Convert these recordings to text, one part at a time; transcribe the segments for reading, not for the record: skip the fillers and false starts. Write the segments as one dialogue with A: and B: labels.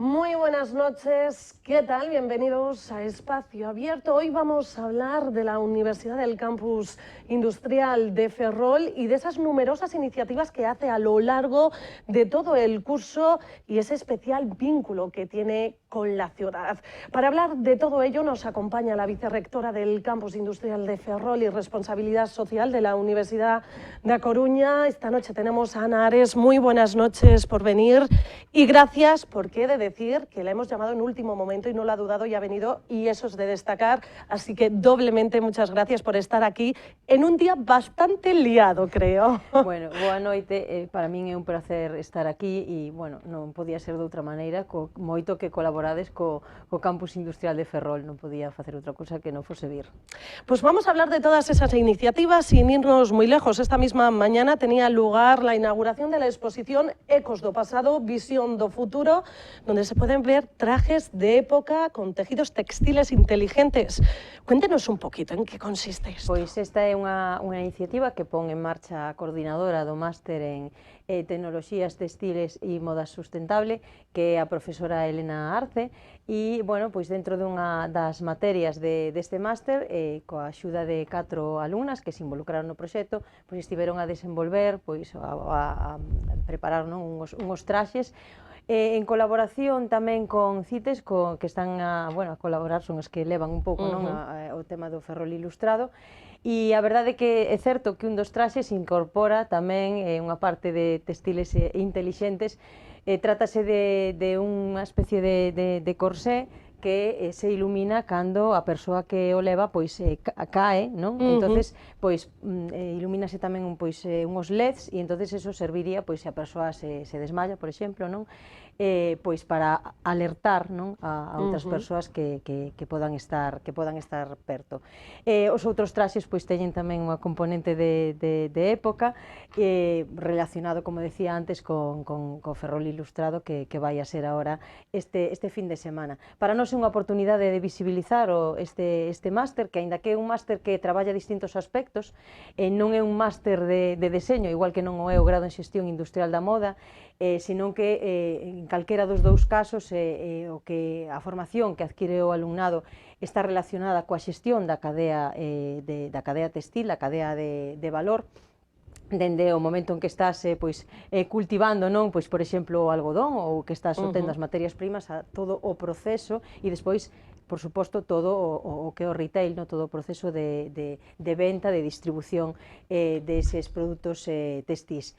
A: Muy buenas noches, ¿qué tal? Bienvenidos a Espacio Abierto. Hoy vamos a hablar de la Universidad del Campus Industrial de Ferrol y de esas numerosas iniciativas que hace a lo largo de todo el curso y ese especial vínculo que tiene con la ciudad. Para hablar de todo ello nos acompaña la vicerrectora del Campus Industrial de Ferrol y Responsabilidad Social de la Universidad de A Coruña. Esta noche tenemos a Ana Ares. Muy buenas noches por venir y gracias, porque he de decir que la hemos llamado en último momento y no lo ha dudado y ha venido, y eso es de destacar, así que doblemente muchas gracias por estar aquí en un día bastante liado, creo.
B: Bueno, boa noite, para min é un placer estar aquí e, bueno, non podía ser de outra maneira, moito que colaborades co Campus Industrial de Ferrol, non podía facer outra cousa que non fose vir.
A: Pues vamos a hablar de todas esas iniciativas sin irnos muy lejos. Esta misma mañana tenía lugar la inauguración de la exposición Ecos do Pasado, Visión do Futuro, donde se pueden ver trajes de época con tejidos textiles inteligentes. Cuéntenos un poquito en qué consiste esto.
B: Pois esta é unha iniciativa que pon en marcha a coordinadora do máster en Tecnoloxías Textiles e Moda Sustentable, que é a profesora Elena Arce, e, bueno, pois dentro dunha das materias deste máster, coa axuda de 4 alumnas que se involucraron no proxecto, pois estiveron a desenvolver, pois a preparar, non, unhos traxes, en colaboración tamén con CITES, que están a colaborar, son os que levan un pouco non, o tema do Ferrol ilustrado, e a verdade é que é certo que un dos traxes incorpora tamén unha parte de textiles intelixentes. Trátase de unha especie de corsé que se ilumina cando a persoa que o leva pois cae, non? Entonces, pois ilumínase tamén unhos LEDs e entonces eso serviría pois se a persoa se desmaya, por exemplo, non? Pois para alertar, non, a outras persoas que podan estar perto. Os outros traxes pois teñen tamén unha componente de época relacionado, como decía antes, co Ferrol ilustrado que vai a ser agora este fin de semana. Para nós é unha oportunidade de visibilizar este máster, que aínda que é un máster que traballa distintos aspectos, non é un máster de deseño, igual que non o é o grado en xestión industrial da moda, senón que en calquera dos dous casos a formación que adquire o alumnado está relacionada coa xestión da cadea textil, a cadea de valor, dende o momento en que estás cultivando, non, pois, por exemplo, o algodón, ou que estás obtendo as materias primas, a todo o proceso, e despois, por suposto, todo o que é o retail, no, todo o proceso de venta, de distribución deses produtos textís.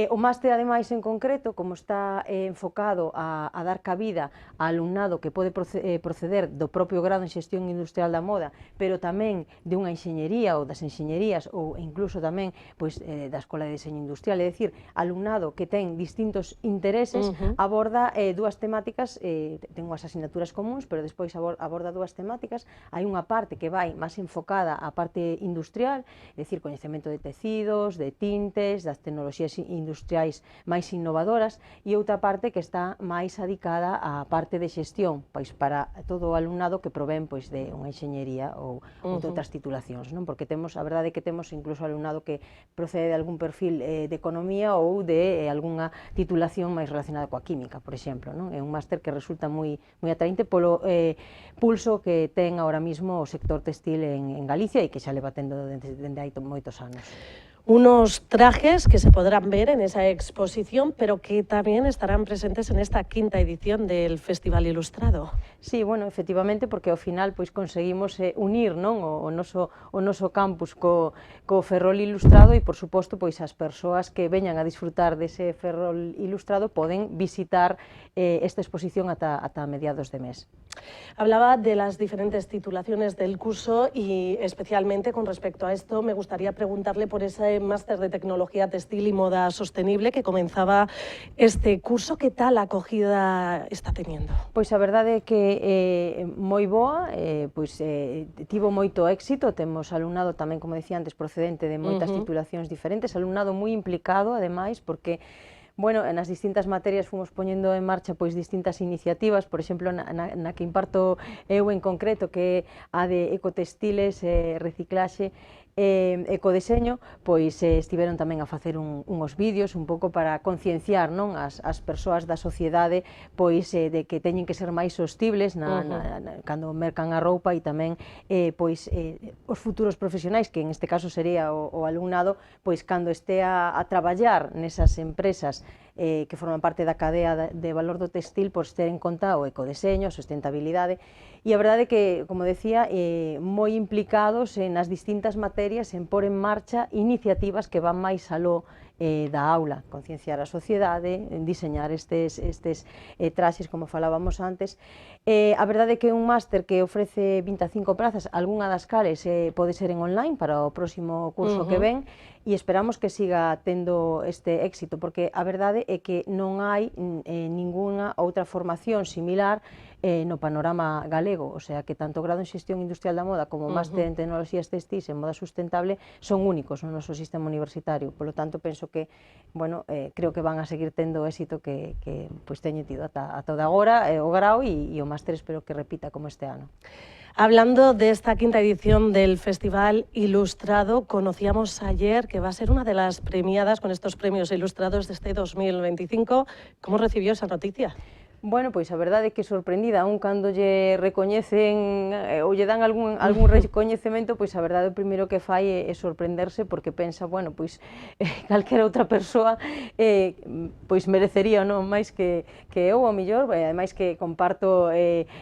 B: O máster, ademais, en concreto, como está enfocado a dar cabida a alumnado que pode proceder do propio grado en xestión industrial da moda, pero tamén de unha enxeñería ou das enxeñerías, ou incluso tamén pois, da Escola de Deseño Industrial, é dicir, alumnado que ten distintos intereses, aborda dúas temáticas, ten unhas asignaturas comuns, pero despois aborda dúas temáticas. Hai unha parte que vai máis enfocada á parte industrial, é dicir, coñecemento de tecidos, de tintes, das tecnoloxías industriais máis innovadoras, e outra parte que está máis adicada á parte de xestión, pois para todo o alumnado que provén pois de unha enxeñería ou de outras titulacións, non? Porque temos, a verdade é que temos incluso alumnado que procede de algún perfil de economía ou de algunha titulación máis relacionada coa química, por exemplo, non? É un máster que resulta moi atraínte polo pulso que ten ahora mismo o sector textil en Galicia e que xa leva tendo dende hai moitos anos.
A: Unos trajes que se podrán ver en esa exposición, pero que también estarán presentes en esta quinta edición del Festival Ilustrado.
B: Sí, bueno, efectivamente, porque ao final pois conseguimos unir, non, o noso campus co Ferrol ilustrado e, por suposto, pois as persoas que veñan a disfrutar dese Ferrol ilustrado poden visitar esta exposición ata mediados de mes.
A: Hablaba de las diferentes titulaciones del curso y especialmente con respecto a esto me gustaría preguntarle por ese máster de Tecnología Textil y Moda Sostenible que comenzaba este curso. ¿Qué tal acogida está teniendo?
B: Pois a verdade é que moi boa, pois tivo moito éxito, temos alumnado tamén, como decía antes, procedente de moitas titulacións diferentes, alumnado moi implicado, ademais, porque bueno, nas distintas materias fomos poñendo en marcha pois distintas iniciativas, por exemplo, na que imparto eu en concreto, que é a de ecotextiles, reciclaxe, ecodeseño, pois estiveron tamén a facer uns vídeos un pouco para concienciar, non, as persoas da sociedade pois de que teñen que ser máis sostibles cando mercan a roupa, e tamén pois os futuros profesionais, que en este caso sería o alumnado, pois cando este a traballar nesas empresas que forman parte da cadea de valor do textil, pois ter en conta o ecodeseño, a sustentabilidade, e a verdade é que, como decía, moi implicados nas distintas materias en pôr en marcha iniciativas que van máis aló da aula, concienciar a sociedade, diseñar estes traxes, como falábamos antes. A verdade é que é un máster que ofrece 25 plazas, algunha das cales pode ser en online para o próximo curso que ven, e esperamos que siga tendo este éxito, porque a verdade é que non hai ningunha outra formación similar no panorama galego, o sea que tanto o grado en xestión industrial da moda como o máster en tecnoloxías textís e moda sustentable son únicos no noso sistema universitario, polo tanto penso que, bueno, creo que van a seguir tendo o éxito que pois teñen tido ata de agora o grau, e o máster espero que repita como este ano.
A: Hablando de esta quinta edición del Festival Ilustrado, conocíamos ayer que va a ser una de las premiadas con estos premios ilustrados de este 2025. ¿Cómo recibió esa noticia?
B: Bueno, pois a verdade é que sorprendida, aún cando lle recoñecen ou lle dan algún recoñecemento, pois a verdade o primeiro que fai é sorprenderse, porque pensa, bueno, pois calquera outra persoa pois merecería, non, máis que eu, ao mellor, ademais que comparto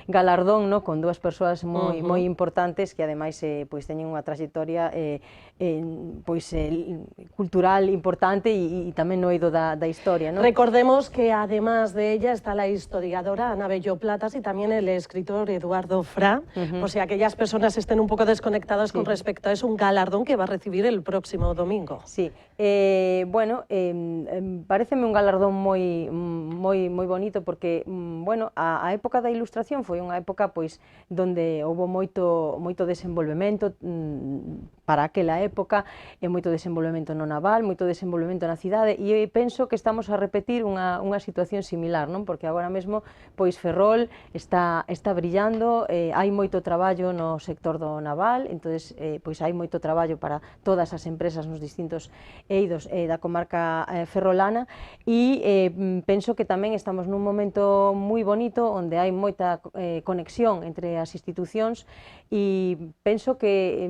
B: galardón, non, con dúas persoas moi importantes que ademais pois teñen unha trayectoria pois cultural importante e tamén no eido da historia, non?
A: Recordemos que además de ella está la historiadora Ana Bello Platas y también el escritor Eduardo Fra, por si aquellas personas estén un poco desconectadas con respecto a eso, un galardón que va a recibir el próximo domingo.
B: Sí, bueno, pareceme un galardón moi bonito, porque, bueno, a época da Ilustración foi unha época pois donde houve moito desenvolvemento para aquela época, moito desenvolvemento no naval, moito desenvolvemento na cidade, e penso que estamos a repetir unha situación similar, non? Porque agora mesmo pois Ferrol está brillando, hai moito traballo no sector do naval, entonces pois hai moito traballo para todas as empresas nos distintos eidos da comarca ferrolana, e penso que tamén estamos nun momento moi bonito onde hai moita conexión entre as institucións, e penso que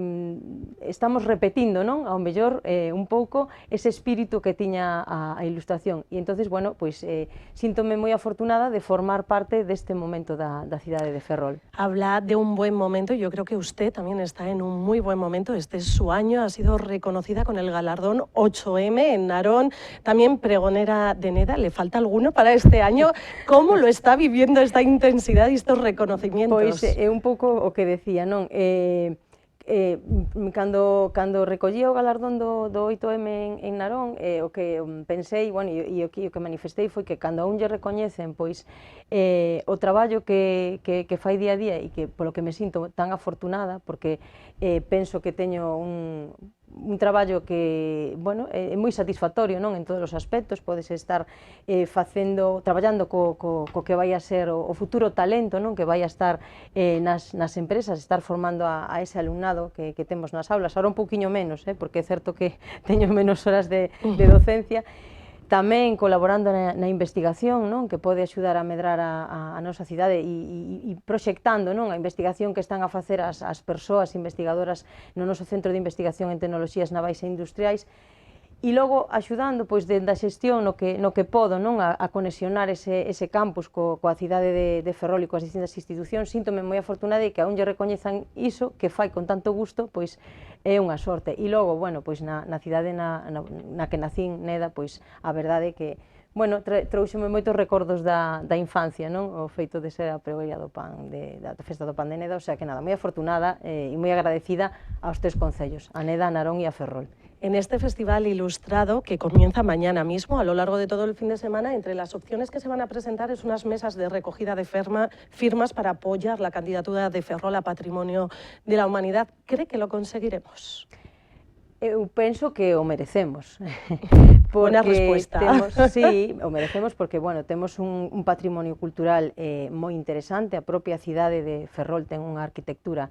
B: estamos repetindo, non, ao mellor un pouco ese espírito que tiña a Ilustración, e entonces, bueno, pois síntome moi afortunada de formar parte deste momento da cidade de Ferrol.
A: Habla de un buen momento, yo creo que usted también está en un muy buen momento. Este es su año, ha sido reconocida con el galardón 8M en Narón, también pregonera de Neda. ¿Le falta alguno para este año? ¿Cómo lo está viviendo esta intensidad y estos reconocimientos?
B: Pois é un pouco o que decía, non? Cando recollía o galardón do 8M en Narón, o que pensei, bueno, e o que manifestei foi que cando a un lle recoñecen pois o traballo que fai día a día, e que polo que me sinto tan afortunada, porque penso que teño un traballo que, bueno, é moi satisfactorio, non, en todos os aspectos. Podes estar traballando co que vai a ser o futuro talento, non, que vai a estar nas empresas, estar formando a ese alumnado que temos nas aulas, ahora un pouquiño menos, porque é certo que teño menos horas de docencia. Tamén colaborando na investigación, non, que pode axudar a medrar a nosa cidade, e proxectando, non, a investigación que están a facer as persoas investigadoras no noso Centro de Investigación en Tecnoloxías Navais e Industriais, e logo axudando pois da xestión no que podo, non, a conexionar ese campus coa cidade de Ferrol e coas distintas institucións. Síntome moi afortunada e que aún lle recoñezan iso que fai con tanto gusto, pois é unha sorte. E logo, bueno, pois na cidade na que nacín, Neda, pois a verdade é que, bueno, trouxeme moitos recordos da infancia, non, o feito de ser a pregoeira do pan, da festa do pan de Neda, o sea que nada, moi afortunada e moi agradecida aos tres concellos, a Neda, a Narón e a Ferrol.
A: En este Festival Ilustrado, que comienza mañana mismo, a lo largo de todo el fin de semana, entre las opciones que se van a presentar es unas mesas de recogida de firmas para apoyar la candidatura de Ferrol a Patrimonio de la Humanidad. ¿Cree que lo conseguiremos?
B: Eu penso que o merecemos,
A: Buena respuesta.
B: Sí, o merecemos porque, bueno, temos un patrimonio cultural moi interesante, a propia cidade de Ferrol ten unha arquitectura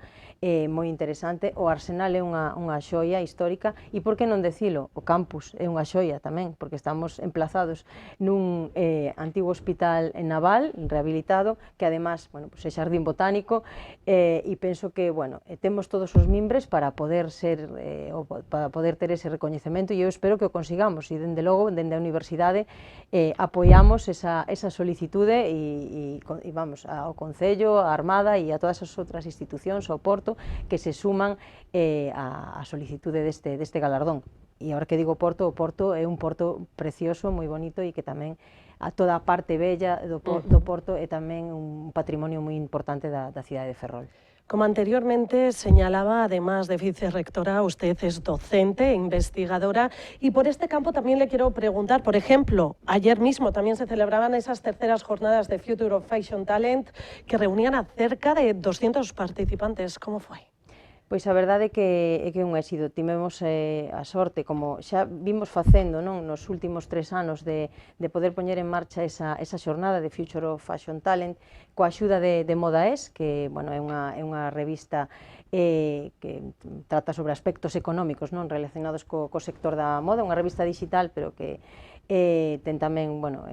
B: moi interesante, o Arsenal é unha xoia histórica e por que non decilo, o campus é unha xoia tamén, porque estamos emplazados nun antigo hospital naval rehabilitado, que además, bueno, pues é xardín botánico e penso que, bueno, temos todos os mimbres para poder ser, para poder ter ese recoñecemento e eu espero que o consigamos e dende logo, dende a Universidade, apoiamos esa solicitude e vamos, ao Concello, á Armada e a todas as outras institucións, ao Porto, que se suman á solicitude deste galardón. E agora que digo Porto, o Porto é un porto precioso, moi bonito e que tamén a toda a parte bella do Porto é tamén un patrimonio moi importante da cidade de Ferrol.
A: Como anteriormente señalaba, además de vicerrectora, usted es docente, investigadora, y por este campo también le quiero preguntar, por ejemplo, ayer mismo también se celebraban esas terceras jornadas de Future of Fashion Talent que reunían a cerca de 200 participantes. ¿Cómo fue?
B: Pois a verdade é que é un éxito. Tivemos a sorte, como xa vimos facendo nos últimos 3 anos, de poder poñer en marcha esa xornada de Future of Fashion Talent coa axuda de Modaes, que bueno, é unha revista que trata sobre aspectos económicos relacionados co sector da moda, unha revista digital, pero que ten tamén, bueno,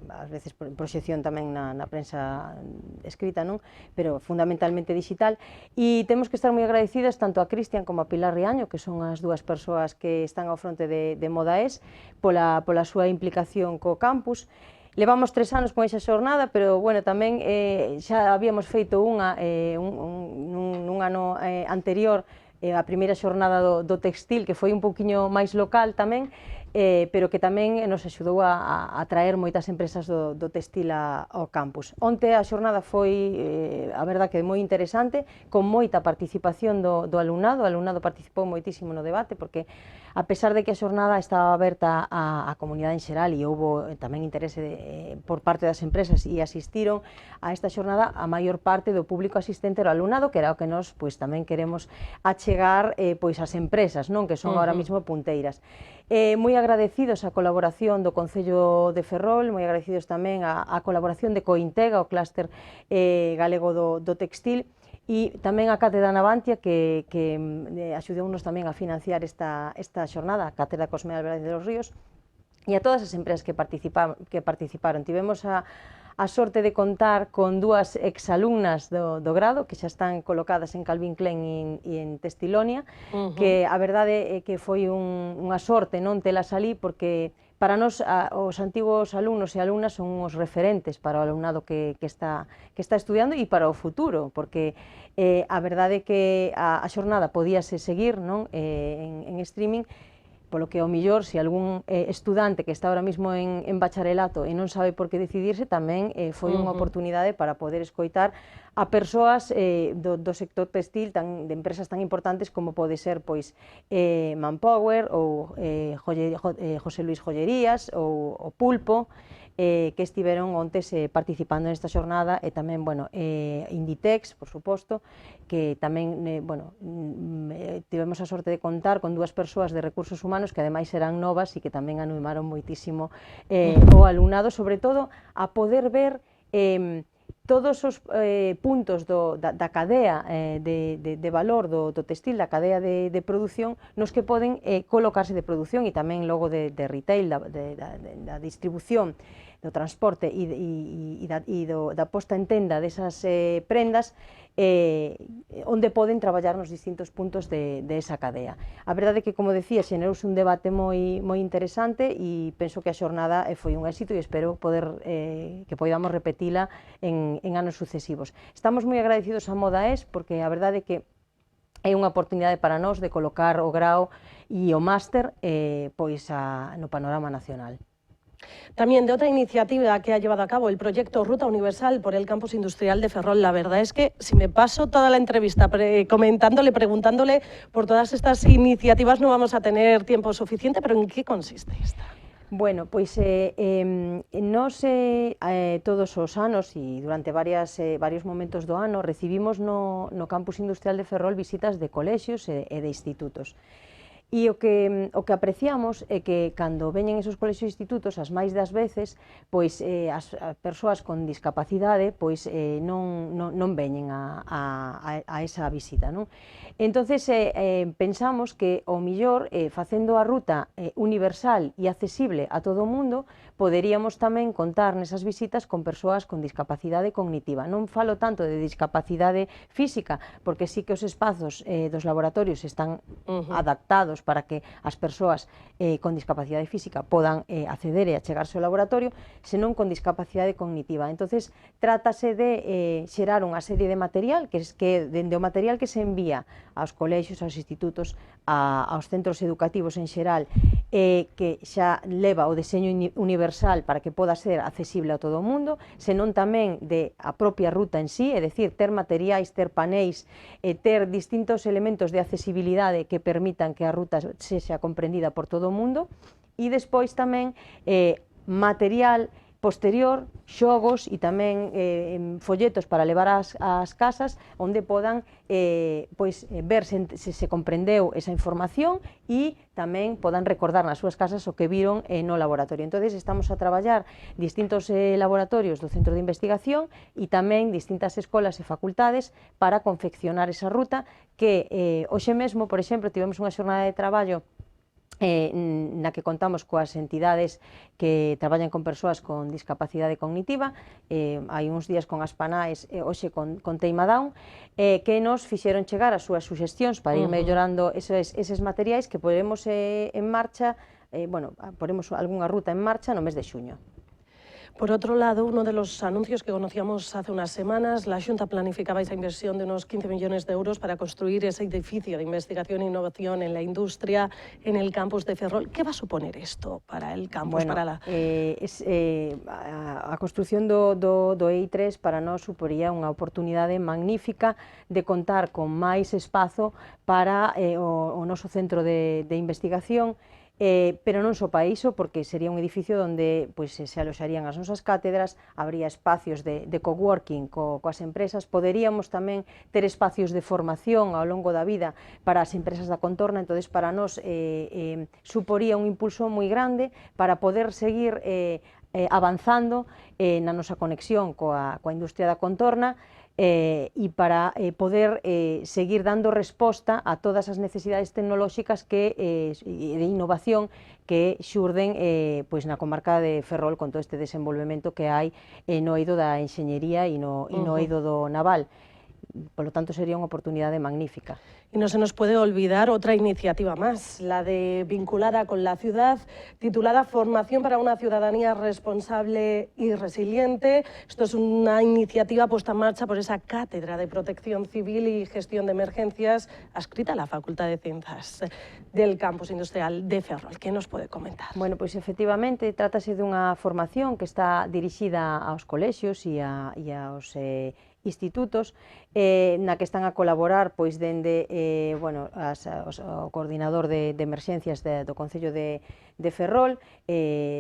B: ás veces proxección tamén na prensa escrita, pero fundamentalmente digital, e temos que estar moi agradecidas tanto a Cristian como a Pilar Riaño, que son as dúas persoas que están ao fronte de Modaes, pola súa implicación co campus. Levamos 3 anos con esa xornada, pero bueno, tamén xa habíamos feito unha nun ano anterior, a primeira xornada do textil, que foi un pouquiño máis local tamén, pero que tamén nos axudou a traer moitas empresas do textil ao campus. Onte a xornada foi, a verdad, que moi interesante, con moita participación do alumnado. O alumnado participou moitísimo no debate, porque a pesar de que a xornada estaba aberta á comunidade en xeral e houbo tamén interese por parte das empresas e asistiron a esta xornada, a maior parte do público asistente era o alumnado, que era o que nós tamén queremos achegar ás empresas, que son ahora mismo punteiras. Moi agradecidos á colaboración do Concello de Ferrol, moi agradecidos tamén á colaboración de Cointega, o clúster galego do textil, e tamén a Cátedra Navantia, que axudounos tamén a financiar esta xornada, a Cátedra Cosme Álvarez de los Ríos, e a todas as empresas que participaron. Tivemos a sorte de contar con 2 exalumnas do grado que xa están colocadas en Calvin Klein e en Textilonia, que a verdade é que foi unha sorte non telas ali, porque para nós os antigos alumnos e alumnas son os referentes para o alumnado que está estudiando e para o futuro, porque a verdade é que a xornada podíase seguir en streaming, polo que ao millor, se algún estudante que está ahora mismo en bacharelato e non sabe por que decidirse, tamén foi unha oportunidade para poder escoitar a persoas do sector textil, de empresas tan importantes como pode ser Manpower ou José Luis Joyerías ou o Pulpo, que estiveron ontes participando nesta xornada, e tamén, bueno, Inditex, por suposto, que tamén, bueno, tivemos a sorte de contar con 2 persoas de recursos humanos que ademais eran novas e que tamén animaron moitísimo o alumnado, sobre todo a poder ver todos os puntos da cadea de valor do textil, da cadea de produción, nos que poden colocarse de produción e tamén logo de retail, da distribución, do transporte e da posta en tenda desas prendas, onde poden traballar nos distintos puntos de esa cadea. A verdade é que, como decía, xenerouse un debate moi interesante e penso que a xornada foi un éxito e espero que podamos repetila en anos sucesivos. Estamos moi agradecidos a Modaes, porque a verdade é que é unha oportunidade para nós de colocar o grao e o máster no panorama nacional.
A: También de otra iniciativa que ha llevado a cabo el proyecto Ruta Universal por el Campus Industrial de Ferrol. La verdad es que si me paso toda la entrevista comentándole, preguntándole por todas estas iniciativas no vamos a tener tiempo suficiente, pero ¿en qué consiste esta?
B: Bueno, pois nós todos os anos e durante varios momentos do ano recibimos no Campus Industrial de Ferrol visitas de colexios e de institutos. E o que apreciamos é que cando veñen esos colexios e institutos, as máis das veces, pois as persoas con discapacidade pois non veñen a esa visita, non? Entonces pensamos que o millor facendo a ruta universal e accesible a todo o mundo, poderíamos tamén contar nesas visitas con persoas con discapacidade cognitiva. Non falo tanto de discapacidade física, porque sí que os espazos dos laboratorios están adaptados para que as persoas con discapacidade física podan acceder e achegarse ao laboratorio, senón con discapacidade cognitiva. Entonces, trátase de xerar unha serie de material, dende o material que se envía aos colexios, aos institutos, aos centros educativos en xeral, que xa leva o deseño universal para que poda ser accesible a todo o mundo, senón tamén de a propia ruta en sí, é dicir, ter materiais, ter paneis, ter distintos elementos de accesibilidade que permitan que a ruta sexa comprendida por todo o mundo, e despois tamén material posterior, xogos e tamén folletos para levar ás casas onde podan ver se comprendeu esa información e tamén podan recordar nas súas casas o que viron no laboratorio. Entón, estamos a traballar distintos laboratorios do centro de investigación e tamén distintas escolas e facultades para confeccionar esa ruta que hoxe mesmo, por exemplo, tivemos unha xornada de traballo na que contamos coas entidades que traballan con persoas con discapacidade cognitiva, hai uns días con as PANAES, hoxe con Teima Down, que nos fixeron chegar as súas suxestións para ir mellorando eses materiais que poremos en marcha, poremos algunha ruta en marcha no mes de xuño.
A: Por otro lado, uno de los anuncios que conocíamos hace unas semanas, la Xunta planificaba esa inversión de unos 15 millones de euros para construir ese edificio de investigación e innovación en la industria en el campus de Ferrol. ¿Qué va a suponer esto para el campus?
B: A construción do EI3 para nós suporía unha oportunidade magnífica de contar con máis espazo para o noso centro de investigación, pero non só para iso, porque sería un edificio onde se aloxarían as nosas cátedras, habría espacios de coworking coas empresas, poderíamos tamén ter espacios de formación ao longo da vida para as empresas da contorna. Entón, para nós suporía un impulso moi grande para poder seguir avanzando na nosa conexión coa industria da contorna, e para poder seguir dando resposta a todas as necesidades tecnolóxicas de innovación que xurden na comarca de Ferrol con todo este desenvolvemento que hai no eido da enxeñería e no eido do naval. Por lo tanto, sería unha oportunidade magnífica.
A: Y no se nos puede olvidar otra iniciativa más, la vinculada con la ciudad, titulada Formación para una ciudadanía responsable y resiliente. Esto es una iniciativa puesta en marcha por esa Cátedra de Protección Civil y Gestión de Emergencias, adscrita a la Facultad de Ciencias del Campus Industrial de Ferrol. ¿Qué nos puede comentar?
B: Bueno, pois efectivamente, trátase dunha formación que está dirixida aos colexios e aos institutos, na que están a colaborar dende o coordinador de emerxencias do Concello de Ferrol,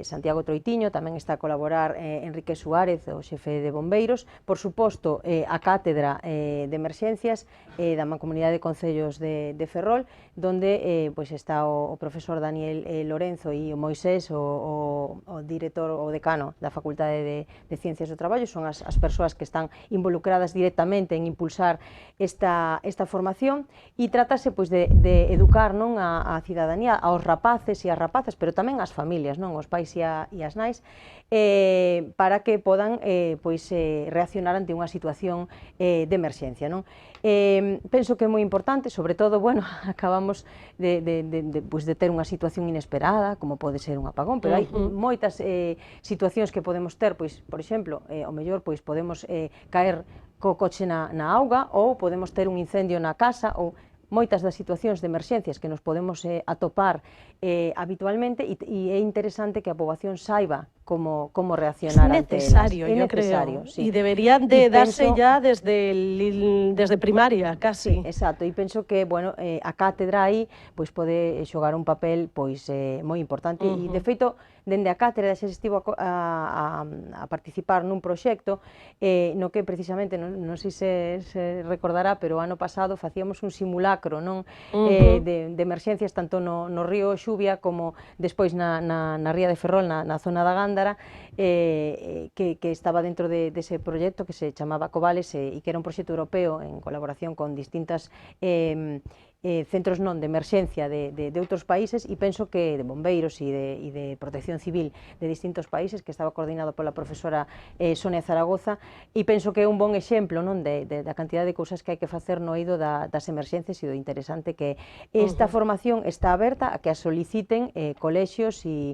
B: Santiago Troitiño, tamén está a colaborar Enrique Suárez, o xefe de bombeiros, por suposto a Cátedra de Emerxencias da Mancomunidade de Concellos de Ferrol, donde está o profesor Daniel Lorenzo e o Moisés, o director, o decano da Facultade de Ciencias do Traballo. Son as persoas que están involucradas directamente en impulsar esta formación, e trátase de educar a cidadanía, aos rapaces e as rapazas, pero tamén ás familias, aos pais e ás nais, para que podan reaccionar ante unha situación de emerxencia. Penso que é moi importante, sobre todo, acabamos de ter unha situación inesperada, como pode ser un apagón, pero hai moitas situacións que podemos ter, por exemplo, ao mellor podemos caer co coche na auga, ou podemos ter un incendio na casa, ou moitas das situacións de emerxencias que nos podemos atopar habitualmente, e é interesante que a poboación saiba cómo reaccionar ante elas.
A: Necesario,
B: É
A: yo
B: necesario,
A: creo,
B: sí.
A: y deberían de darse
B: penso,
A: ya desde primaria, casi.
B: Sí, exacto, e penso que, bueno, a cátedra aí pois pode xogar un papel pois moi importante e de feito dende a cátedra xa estivo a participar nun proxecto no que precisamente, non sei se recordará, pero o ano pasado facíamos un simulacro, non, de emerxencias tanto no río Xuvia como despois na ría de Ferrol, na zona da Gándara, que estaba dentro dese proxecto que se chamaba Covales e que era un proxecto europeo en colaboración con distintas centros de emerxencia de outros países, e penso que de bombeiros e de protección civil de distintos países, que estaba coordinado pola profesora Sonia Zaragoza, e penso que é un bon exemplo da cantidad de cousas que hai que facer no eido das emerxencias e do interesante que esta formación está aberta a que a soliciten colexios e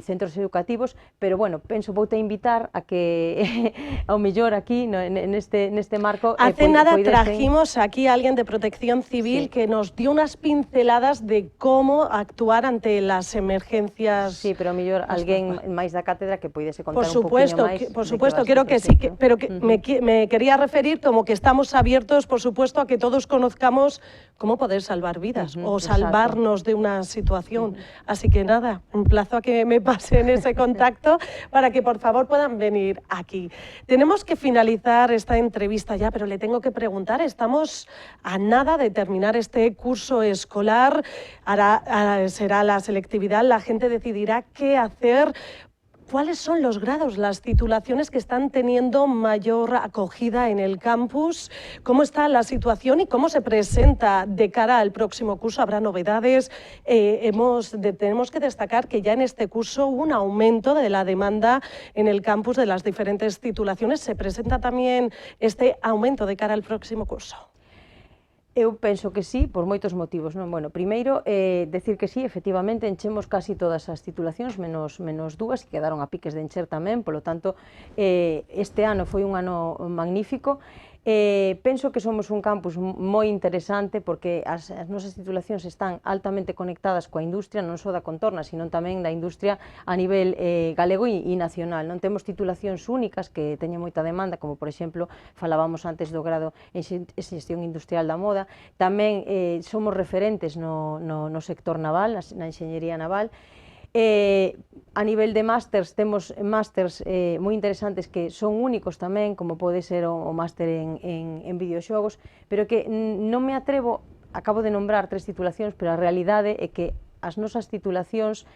B: centros educativos, pero bueno, penso voute a invitar a que ao mellor aquí neste marco
A: hace nada trajimos aquí a alguien de Protección Civil que nos dio unas pinceladas de cómo actuar ante las emergencias.
B: Sí, pero ao mellor alguén máis da cátedra que poidese contar un poquinho máis.
A: Por supuesto, creo que sí, pero me quería referir como que estamos abiertos, por supuesto, a que todos conozcamos cómo poder salvar vidas o salvarnos de una situación. Así que nada, emplazo a que me pasen ese contacto para que por favor puedan venir aquí. Tenemos que finalizar esta entrevista ya, pero le tengo que preguntar, estamos a nada de terminar este curso escolar, será la selectividad, la gente decidirá qué hacer. ¿Cuáles son los grados, las titulaciones que están teniendo mayor acogida en el campus? ¿Cómo está la situación y cómo se presenta de cara al próximo curso? ¿Habrá novedades? Tenemos que destacar que ya en este curso hubo un aumento de la demanda en el campus de las diferentes titulaciones. ¿Se presenta también este aumento de cara al próximo curso?
B: Eu penso que sí, por moitos motivos, non? Bueno, primeiro, decir que sí, efectivamente, enchemos casi todas as titulacións, menos dúas, que quedaron a piques de encher tamén, polo tanto, este ano foi un ano magnífico. Penso que somos un campus moi interesante porque as nosas titulacións están altamente conectadas coa industria, non só da contorna, sino tamén da industria a nivel galego e nacional. Non temos titulacións únicas que teñen moita demanda, como por exemplo, falábamos antes do grado en xestión industrial da moda, tamén somos referentes no sector naval, na enxeñería naval. A nivel de másters, temos másters moi interesantes que son únicos tamén, como pode ser o máster en videoxogos, pero que non me atrevo, acabo de nombrar 3 titulacións, pero a realidade é que as nosas titulacións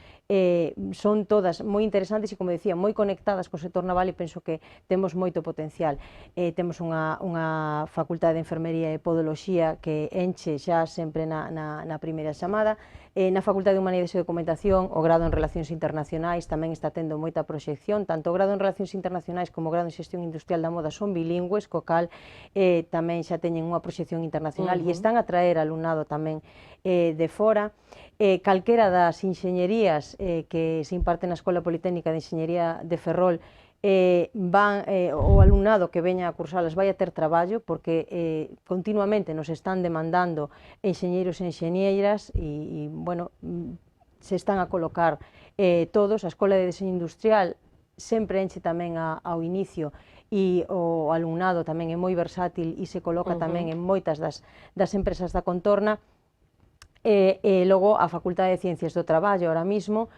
B: son todas moi interesantes e, como decía, moi conectadas co sector naval e penso que temos moito potencial. Temos unha facultade de enfermería e podoloxía que enche xa sempre na primeira chamada. Na Facultade de Humanidades e Documentación, o grado en Relacións Internacionais tamén está tendo moita proxección, tanto o grado en Relacións Internacionais como o grado en Xestión Industrial da Moda son bilingües, co cal tamén xa teñen unha proxección internacional e están a traer alumnado tamén de fora. Calquera das enxeñerías que se imparten na Escola Politécnica de Enxeñería de Ferrol, o alumnado que veña a cursalas vai a ter traballo porque continuamente nos están demandando enxeñeiros e enxeñeiras e bueno, se están a colocar todos. A Escola de Deseño Industrial sempre enche tamén ao inicio e o alumnado tamén é moi versátil e se coloca tamén en moitas das empresas da contorna. Logo a Facultade de Ciencias do Traballo ahora mismo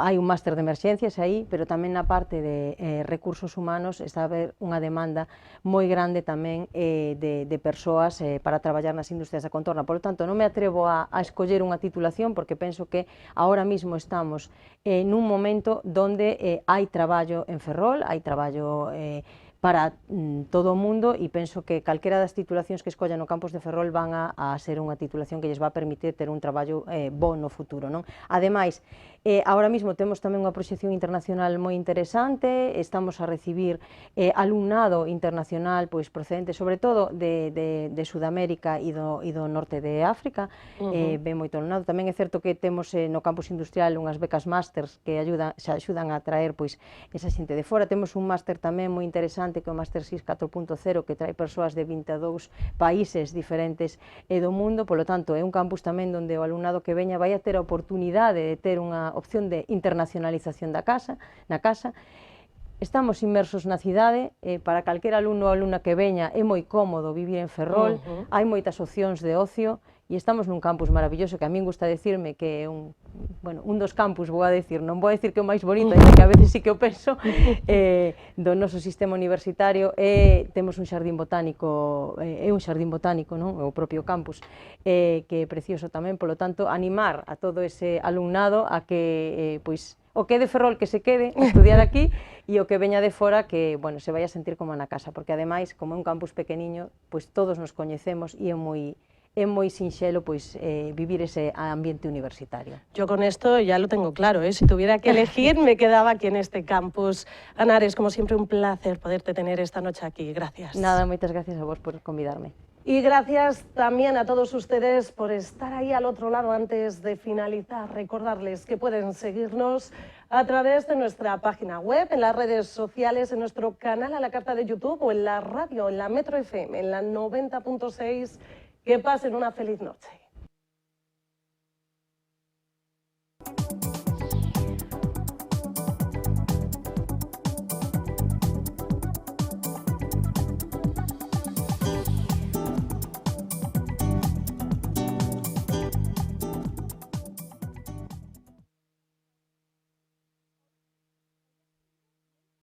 B: hai un máster de emerxencias aí, pero tamén na parte de recursos humanos está a haber unha demanda moi grande tamén de persoas para traballar nas industrias da contorna. Por lo tanto, non me atrevo a escoller unha titulación porque penso que ahora mismo estamos nun momento donde hai traballo en Ferrol, hai traballo para todo o mundo e penso que calquera das titulacións que escollan no campus de Ferrol van a ser unha titulación que lles va a permitir ter un traballo bo no futuro, non? Ademais, ahora mismo temos tamén unha proxección internacional moi interesante, estamos a recibir alumnado internacional pois procedente sobre todo de Sudamérica e do norte de África, ben moito alumnado. Tamén é certo que temos no campus industrial unhas becas másters que axudan a traer pois esa xente de fora. Temos un máster tamén moi interesante que é o Máster 6 4.0 que trae persoas de 22 países diferentes do mundo, polo tanto é un campus tamén onde o alumnado que veña vai a ter a oportunidade de ter unha unha opción de internacionalización na casa. Estamos inmersos na cidade, para calquera alumno ou alumna que veña é moi cómodo vivir en Ferrol, hai moitas opcións de ocio e estamos nun campus maravilloso que a min gusta decirme que é un dos campus, non vou a decir que é o máis bonito, que a veces sí que o penso, do noso sistema universitario. Temos un xardín botánico, non? O propio campus, que é precioso tamén, polo tanto, animar a todo ese alumnado a que, o que é de Ferrol que se quede a estudiar aquí e o que veña de fora que, se vai a sentir como na casa, porque ademais, como é un campus pequeniño, todos nos coñecemos e é moi sinxelo vivir ese ambiente universitario.
A: Yo con esto ya lo tengo claro, si tuviera que elegir me quedaba aquí en este campus. Ana Ares, como siempre un placer poderte tener esta noche aquí, gracias.
B: Nada, moitas gracias a vos por convidarme.
A: Y gracias también a todos ustedes por estar ahí al otro lado. Antes de finalizar, recordarles que pueden seguirnos a través de nuestra página web, en las redes sociales, en nuestro canal a la carta de YouTube o en la radio, en la Metro FM, en la 90.6. Que pasen una feliz noche.